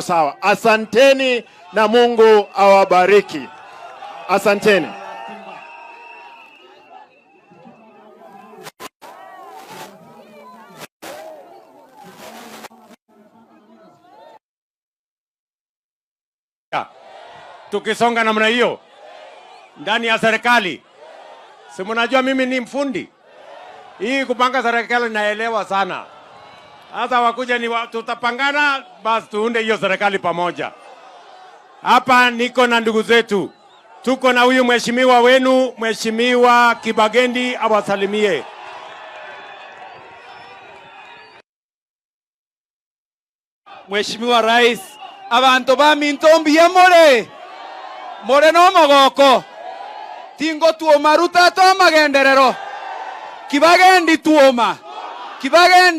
Sawa, asanteni na Mungu awabariki. Asanteni. Tukisonga namna hiyo ndani ya serikali, si mnajua mimi ni mfundi hii kupanga serikali, naelewa sana. Sasa wakuja tutapangana basi tuunde hiyo serikali pamoja. Hapa niko na ndugu zetu, tuko na huyu mheshimiwa wenu, Mheshimiwa Kibagendi, awasalimie. Mheshimiwa Rais, abantu bamintombi yamore more no mogoko tingo tuoma ruta to magenderero Kibagendi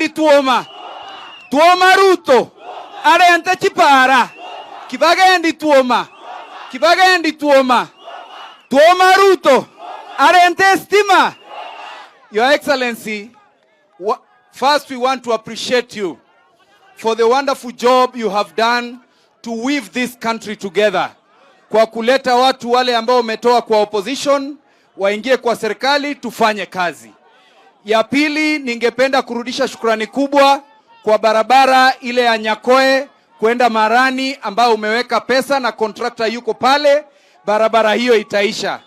tuoma tuoma ruto arente chipara Kibagendi tuoma ruto arente stima. Your Excellency, first we want to appreciate you for the wonderful job you have done to weave this country together, kwa kuleta watu wale ambao umetoa kwa opposition waingie kwa serikali tufanye kazi. Ya pili, ningependa kurudisha shukrani kubwa kwa barabara ile ya Nyakoe kwenda Marani ambao umeweka pesa na contractor yuko pale, barabara hiyo itaisha.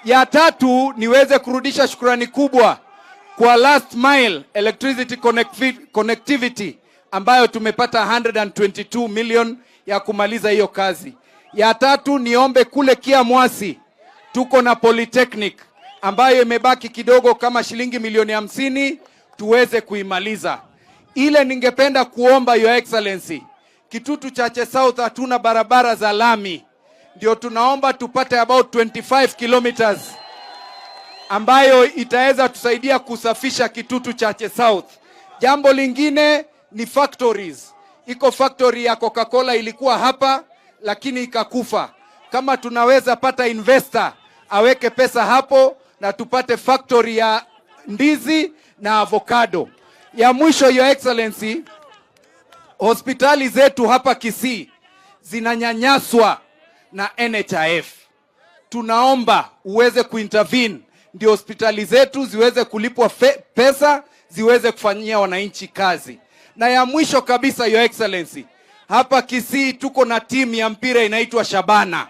Ya tatu, niweze kurudisha shukrani kubwa kwa last mile electricity connectivity ambayo tumepata 122 million ya kumaliza hiyo kazi. Ya tatu, niombe kule Kiamwasi tuko na polytechnic ambayo imebaki kidogo kama shilingi milioni 50 tuweze kuimaliza. Ile ningependa kuomba Your Excellency, Kitutu Chache South hatuna barabara za lami, ndio tunaomba tupate about 25 kilometers ambayo itaweza tusaidia kusafisha Kitutu Chache South. Jambo lingine ni factories. Iko factory ya Coca-Cola ilikuwa hapa lakini ikakufa. Kama tunaweza pata investor aweke pesa hapo na tupate factory ya ndizi na avocado. Ya mwisho Your Excellency, hospitali zetu hapa Kisii zinanyanyaswa na NHIF. Tunaomba uweze kuintervene ndio hospitali zetu ziweze kulipwa pesa ziweze kufanyia wananchi kazi. Na ya mwisho kabisa Your Excellency, hapa Kisii tuko na timu ya mpira inaitwa Shabana.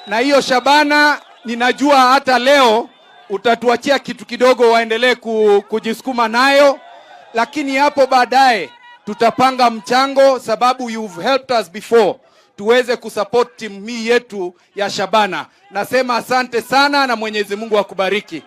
Na hiyo Shabana ninajua hata leo utatuachia kitu kidogo waendelee kujisukuma nayo, lakini hapo baadaye tutapanga mchango, sababu you've helped us before, tuweze kusupport timu hii yetu ya Shabana. Nasema asante sana na Mwenyezi Mungu akubariki.